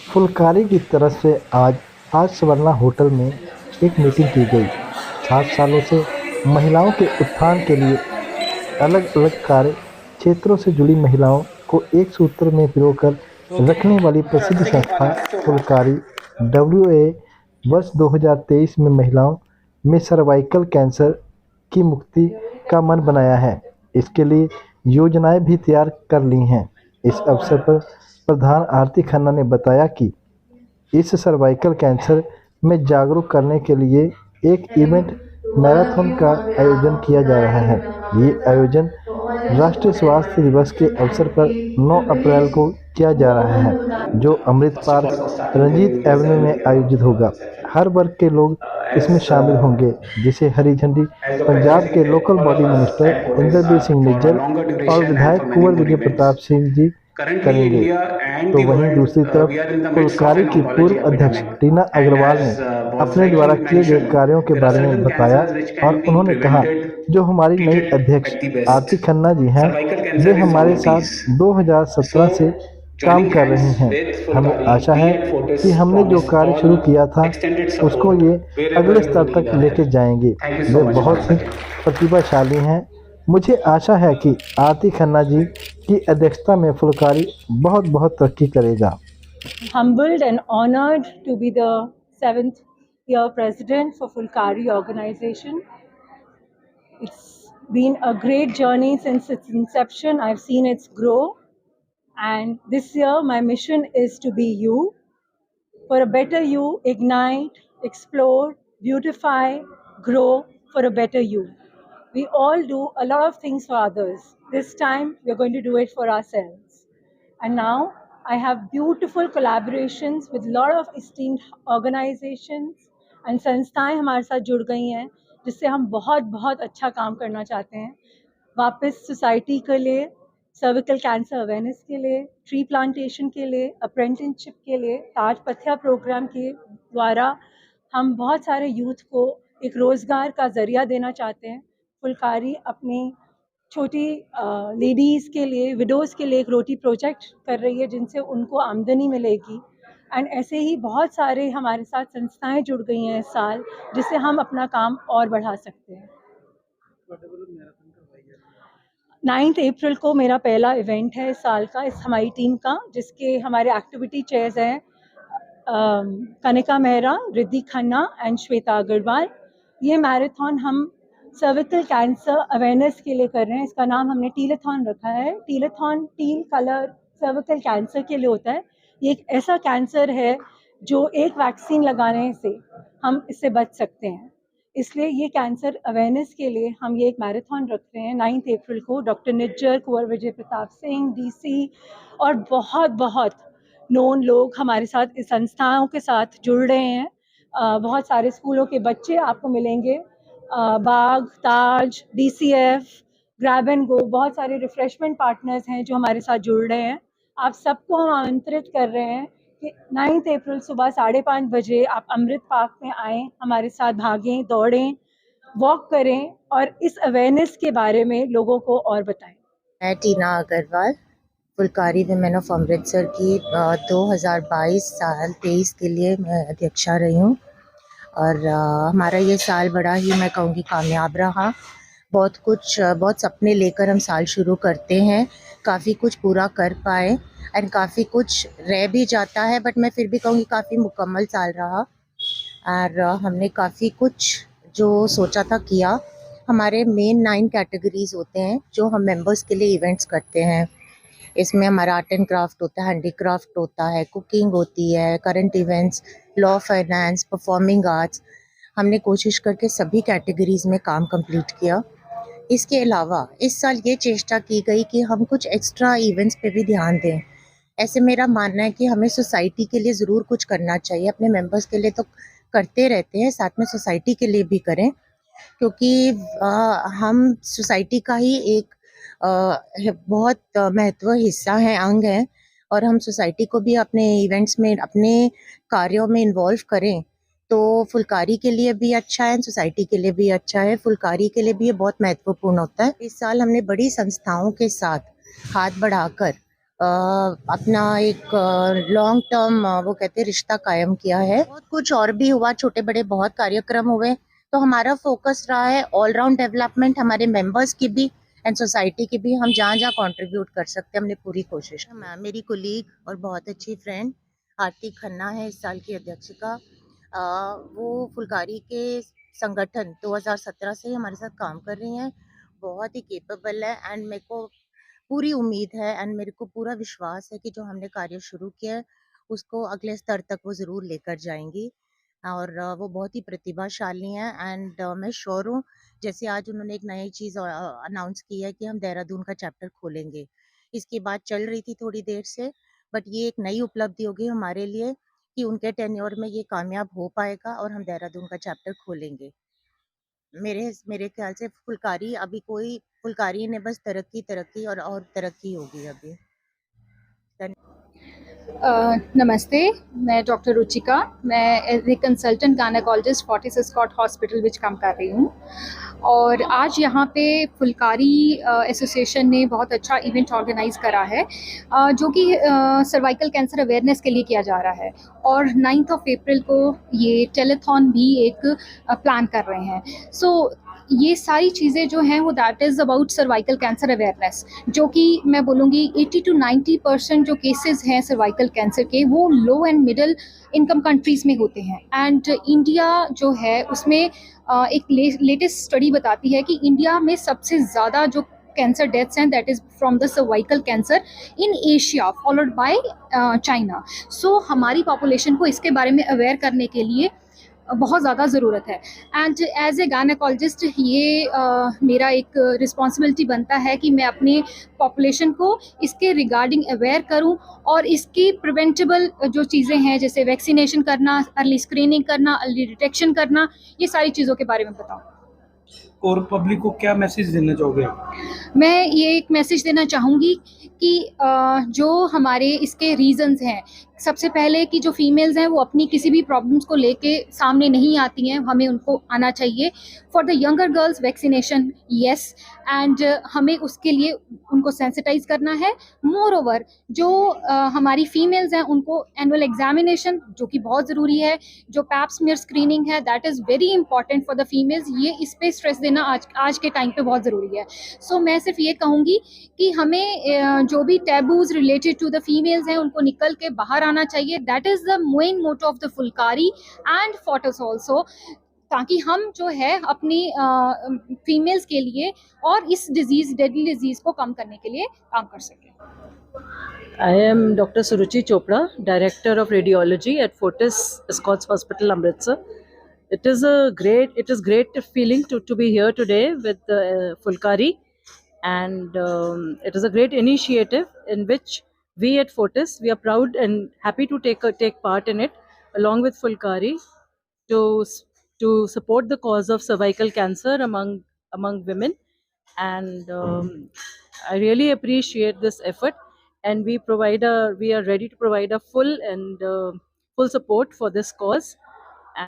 फुलकारी की तरफ से आज स्वर्णा होटल में एक मीटिंग की गई। 60 सालों से महिलाओं के उत्थान के लिए अलग-अलग कार्य क्षेत्रों से जुड़ी महिलाओं को एक सूत्र में पिरोकर रखने वाली प्रसिद्ध संस्था फुलकारी डब्ल्यूए वर्ष 2023 में महिलाओं में सर्वाइकल कैंसर की मुक्ति का मन बनाया है। इसके लिए योजनाएं भी तैयार कर ली हैं। इस अवसर पर प्रधान आरती खन्ना ने बताया कि इस सर्वाइकल कैंसर में जागरूक करने के लिए एक इवेंट मैराथन का आयोजन किया जा रहा है। ये आयोजन राष्ट्रीय स्वास्थ्य दिवस के अवसर पर 9 अप्रैल को किया जा रहा है, जो अमृत पार्क रंजीत एवेन्यू में आयोजित होगा। हर वर्ग के लोग इसमें शामिल होंगे, जिसे हरी झंडी पंजाब के local body minister Inderjit Singh Nijjar और विधायक कुंवर विजय प्रताप सिंह जी Currently, करेंगे। India and तो the वहीं world, दूसरी तरफ we are in the midst of Phulkari an की पूर्व oncology अध्यक्ष epidemic. टीना And अग्रवाल ने as was अपने द्वारा rightly किए गए mentioned, कार्यों के there are बारे में certain बताया cancers which और can be उन्होंने कहा, prevented, जो हमारी नई treated अध्यक्ष at the best. आरती खन्ना जी हैं, Cervical way cancer is one हमारे of साथ these. 2017 से So, काम joining कर hands रही हैं। with हमें Fulkari, आशा we है at Fortis कि हमने जो promise कार्य शुरू all किया था extended उसको support ये wherever अगले you स्तर would तक need our लेके help. जाएंगे। Thank you so way much बहुत once ही again. प्रतिभाशाली हैं। मुझे आशा है कि आरती खन्ना जी की अध्यक्षता में फुलकारी बहुत बहुत तरक्की करेगा। Humbled and honored to be the 7th year president for Fulkari organization. It's been a great journey since its inception. I've seen its grow, and this year my mission is to be you. For a better you, ignite, explore, beautify, grow for a better you. We all do a lot of things for others. This time we're going to do it for ourselves. And now I have beautiful collaborations with a lot of esteemed organizations and संस्थाएं हमारे साथ जुड़ गई हैं, जिससे हम बहुत बहुत अच्छा काम करना चाहते हैं। वापस सोसाइटी के लिए, सर्विकल कैंसर अवेयरनेस के लिए, ट्री प्लांटेशन के लिए, अप्रेंटिसशिप के लिए, ताज पथिया प्रोग्राम के द्वारा हम बहुत सारे यूथ को एक रोज़गार का ज़रिया देना चाहते हैं। फुलकारी अपनी छोटी लेडीज़ के लिए, विडोज़ के लिए एक रोटी प्रोजेक्ट कर रही है, जिनसे उनको आमदनी मिलेगी। एंड ऐसे ही बहुत सारे हमारे साथ संस्थाएं जुड़ गई हैं इस साल, जिससे हम अपना काम और बढ़ा सकते हैं। 9 अप्रैल को मेरा पहला इवेंट है इस साल का, इस हमारी टीम का, जिसके हमारे एक्टिविटी चेयर्स हैं कनिका मेहरा, रिद्धि खन्ना एंड श्वेता अग्रवाल। ये मैराथन हम सर्विकल कैंसर अवेयरनेस के लिए कर रहे हैं। इसका नाम हमने टीलाथॉन रखा है। टीलाथॉन टील कलर सर्विकल कैंसर के लिए होता है। ये एक ऐसा कैंसर है जो एक वैक्सीन लगाने से हम इससे बच सकते हैं। इसलिए ये कैंसर अवेयरनेस के लिए हम ये एक मैराथन रख रहे हैं 9 अप्रैल को। डॉक्टर निज्जर, कुंवर विजय प्रताप सिंह, डीसी और बहुत बहुत नोन लोग हमारे साथ इस संस्थाओं के साथ जुड़ रहे हैं। बहुत सारे स्कूलों के बच्चे आपको मिलेंगे। बाग, ताज, डीसीएफ, ग्रैब एंड गो, बहुत सारे रिफ्रेशमेंट पार्टनर्स हैं जो हमारे साथ जुड़ रहे हैं। आप सबको हम आमंत्रित कर रहे हैं कि 9 अप्रैल सुबह 5:30 बजे आप अमृत पार्क में आएँ, हमारे साथ भागें, दौड़ें, वॉक करें और इस अवेयरनेस के बारे में लोगों को और बताएं। मैं टीना अग्रवाल, फुलकारी विमेन ऑफ अमृतसर की 2022 साल 23 के लिए मैं अध्यक्षा रही हूँ। और हमारा ये साल बड़ा ही, मैं कहूँगी, कामयाब रहा। बहुत सपने लेकर हम साल शुरू करते हैं, काफ़ी कुछ पूरा कर पाए एंड काफ़ी कुछ रह भी जाता है, बट मैं फिर भी कहूँगी काफ़ी मुकम्मल साल रहा। और हमने काफ़ी कुछ जो सोचा था किया। हमारे मेन 9 कैटेगरीज होते हैं जो हम मेंबर्स के लिए इवेंट्स करते हैं। इसमें हमारा आर्ट एंड क्राफ्ट होता है, हैंडीक्राफ्ट होता है, कुकिंग होती है, current events, law, finance, performing arts. हमने कोशिश करके सभी कैटेगरीज में काम कंप्लीट किया। इसके अलावा इस साल ये चेष्टा की गई कि हम कुछ एक्स्ट्रा इवेंट्स पे भी ध्यान दें। ऐसे मेरा मानना है कि हमें सोसाइटी के लिए ज़रूर कुछ करना चाहिए। अपने मेंबर्स के लिए तो करते रहते हैं, साथ में सोसाइटी के लिए भी करें, क्योंकि हम सोसाइटी का ही एक बहुत महत्व हिस्सा है, अंग है। और हम सोसाइटी को भी अपने इवेंट्स में, अपने कार्यों में इन्वॉल्व करें तो फुलकारी के लिए भी अच्छा है, सोसाइटी के लिए भी अच्छा है। फुलकारी के लिए भी ये बहुत महत्वपूर्ण होता है। इस साल हमने बड़ी संस्थाओं के साथ हाथ बढ़ाकर अपना एक लॉन्ग टर्म वो कहते हैं रिश्ता कायम किया है। बहुत कुछ और भी हुआ, छोटे बड़े बहुत कार्यक्रम हुए, तो हमारा फोकस रहा है ऑलराउंड डेवलपमेंट, हमारे मेंबर्स की भी एंड सोसाइटी की भी। हम जहाँ जहाँ कंट्रीब्यूट कर सकते हैं हमने पूरी कोशिश। मेरी कोलीग और बहुत अच्छी फ्रेंड आरती खन्ना है इस साल की अध्यक्षिका। वो फुलकारी के संगठन 2017 से हमारे साथ काम कर रही हैं, बहुत ही केपेबल है एंड मेरे को पूरी उम्मीद है एंड मेरे को पूरा विश्वास है कि जो हमने कार्य शुरू किया है उसको अगले स्तर तक वो ज़रूर लेकर जाएंगी। और वो बहुत ही प्रतिभाशाली हैं एंड मैं श्योर हूँ, जैसे आज उन्होंने एक नई चीज़ अनाउंस की है कि हम देहरादून का चैप्टर खोलेंगे। इसकी बात चल रही थी थोड़ी देर से, बट ये एक नई उपलब्धि होगी हमारे लिए कि उनके टेन्योर में ये कामयाब हो पाएगा और हम देहरादून का चैप्टर खोलेंगे। मेरे ख्याल से फुलकारी अभी कोई फुलकारी ने बस तरक्की और तरक्की होगी अभी। नमस्ते, मैं डॉक्टर रुचिका, मैं as a consultant gynaecologist Fortis Escorts hospital which काम कर रही हूँ। और आज यहाँ पे फुलकारी एसोसिएशन ने बहुत अच्छा इवेंट ऑर्गेनाइज करा है, जो कि सर्वाइकल कैंसर अवेयरनेस के लिए किया जा रहा है। और 9 अप्रैल को ये टेलीथॉन भी एक प्लान कर रहे हैं। सो ये सारी चीज़ें जो हैं वो that is about cervical cancer awareness, जो कि मैं बोलूँगी 80 to 90% जो केसेस हैं सर्वाइकल कैंसर के वो लो एंड मिडिल इनकम कंट्रीज़ में होते हैं। एंड इंडिया जो है उसमें एक लेटेस्ट स्टडी बताती है कि इंडिया में सबसे ज़्यादा जो कैंसर डेथ्स हैं that is from the cervical cancer in Asia followed by China. So हमारी पॉपुलेशन को इसके बारे में अवेयर करने के लिए बहुत ज़्यादा ज़रूरत है। एंड एज ए गायनेकोलॉजिस्ट ये मेरा एक रिस्पॉन्सिबिलिटी बनता है कि मैं अपने पॉपुलेशन को इसके रिगार्डिंग अवेयर करूं और इसकी प्रिवेंटेबल जो चीज़ें हैं जैसे वैक्सीनेशन करना, अर्ली स्क्रीनिंग करना, अर्ली डिटेक्शन करना, ये सारी चीज़ों के बारे में बताऊं। और पब्लिक को क्या मैसेज देना चाहोगे? मैं ये एक मैसेज देना चाहूँगी कि जो हमारे इसके रीज़न्स हैं, सबसे पहले कि जो फीमेल्स हैं वो अपनी किसी भी प्रॉब्लम्स को लेके सामने नहीं आती हैं, हमें उनको आना चाहिए। For the younger girls vaccination yes, and हमें उसके लिए उनको सेंसिटाइज करना है। मोर ओवर जो हमारी फीमेल्स हैं उनको एनुअल एग्जामिनेशन जो कि बहुत ज़रूरी है, जो पैप स्मीयर स्क्रीनिंग है that is very important for the females, ये इस पर स्ट्रेस देना आज के टाइम पे बहुत ज़रूरी है। सो मैं सिर्फ ये कहूँगी कि हमें जो भी taboos related to the females हैं उनको निकल के बाहर आना चाहिए। That is the main motto of the Phulkari and Fortis also, ताकि हम जो है अपनी फीमेल्स के लिए और इस डिजीज़ डेडली डिजीज़ को कम करने के लिए काम कर सकें। I am Dr. Suruchi Chopra, Director of Radiology at Fortis Escorts Hospital, Amritsar. It is great feeling to be here today with Fulkari, and it is a great initiative in which we at Fortis we are proud and happy to take part in it along with Fulkari to support the cause of cervical cancer among women, and I really appreciate this effort, and we are ready to provide a full support for this cause.